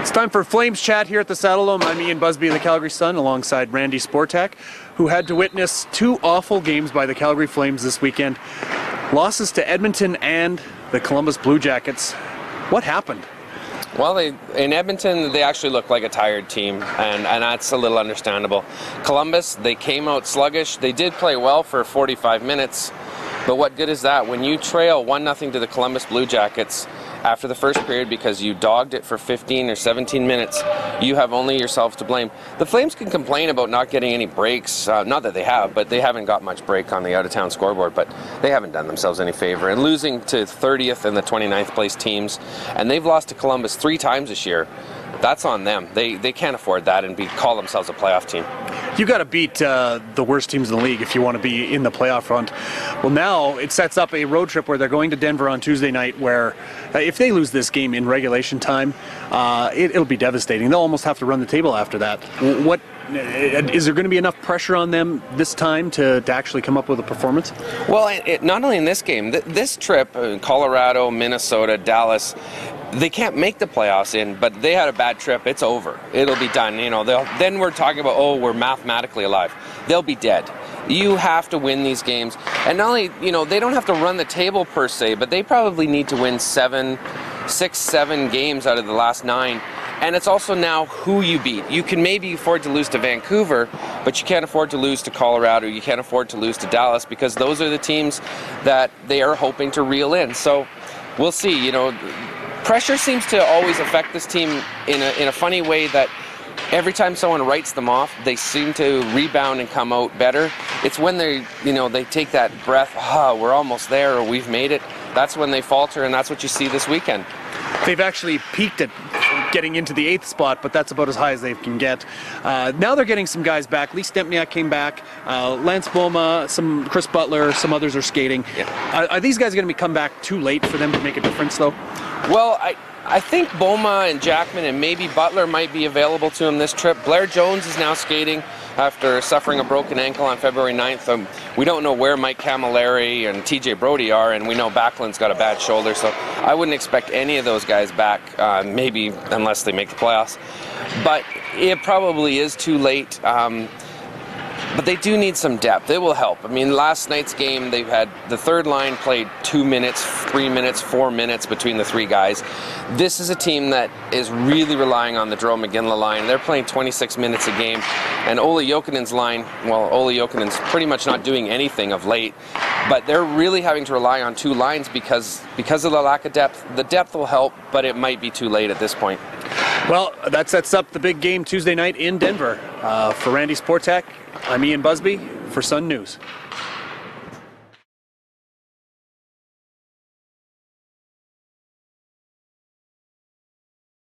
It's time for Flames Chat here at the Saddledome. I'm Ian Busby of the Calgary Sun alongside Randy Sportak, who had to witness two awful games by the Calgary Flames this weekend. Losses to Edmonton and the Columbus Blue Jackets. What happened? Well, in Edmonton, they actually look like a tired team, and that's a little understandable. Columbus, they came out sluggish. They did play well for 45 minutes, but what good is that when you trail 1-0 to the Columbus Blue Jackets after the first period because you dogged it for 15 or 17 minutes? You have only yourself to blame. The Flames can complain about not getting any breaks, not that they have, but they haven't got much break on the out-of-town scoreboard, but they haven't done themselves any favor. And losing to 30th and the 29th place teams, and they've lost to Columbus 3 times this year, that's on them. They can't afford that and call themselves a playoff team. You got to beat the worst teams in the league if you want to be in the playoff front. Well, now it sets up a road trip where they're going to Denver on Tuesday night, where if they lose this game in regulation time, it'll be devastating. They'll almost have to run the table after that. What is there going to be enough pressure on them this time to actually come up with a performance? Well, not only in this game, this trip, Colorado, Minnesota, Dallas, they can't make the playoffs in, but they had a bad trip. It's over. It'll be done. You know, then we're talking about, oh, we're mathematically alive. They'll be dead. You have to win these games. And not only, you know, they don't have to run the table per se, but they probably need to win 6, 7 games out of the last 9. And it's also now who you beat. You can maybe afford to lose to Vancouver, but you can't afford to lose to Colorado. You can't afford to lose to Dallas, because those are the teams that they are hoping to reel in. So we'll see. You know, pressure seems to always affect this team in a funny way, that every time someone writes them off, they seem to rebound and come out better. It's when they take that breath, we're almost there, or we've made it. That's when they falter, and that's what you see this weekend. They've actually peaked at getting into the 8th spot, but that's about as high as they can get. Now they're getting some guys back. Lee Stempniak came back, Lance Boma, some Chris Butler, some others are skating. Yeah. Are these guys going to come back too late for them to make a difference, though? Well, I think Boma and Jackman and maybe Butler might be available to him this trip. Blair Jones is now skating after suffering a broken ankle on February 9th. We don't know where Mike Camilleri and TJ Brody are, and we know Backlund's got a bad shoulder, so I wouldn't expect any of those guys back, maybe unless they make the playoffs. But it probably is too late. But they do need some depth. It will help. I mean, last night's game, they've had the third line played 2 minutes, 3 minutes, 4 minutes between the 3 guys. This is a team that is really relying on the Joe McGinley line. They're playing 26 minutes a game. And Olli Jokinen's line, well, Olli Jokinen's pretty much not doing anything of late. But they're really having to rely on 2 lines because of the lack of depth. The depth will help, but it might be too late at this point. Well, that sets up the big game Tuesday night in Denver. For Randy Sportak, I'm Ian Busby for Sun News.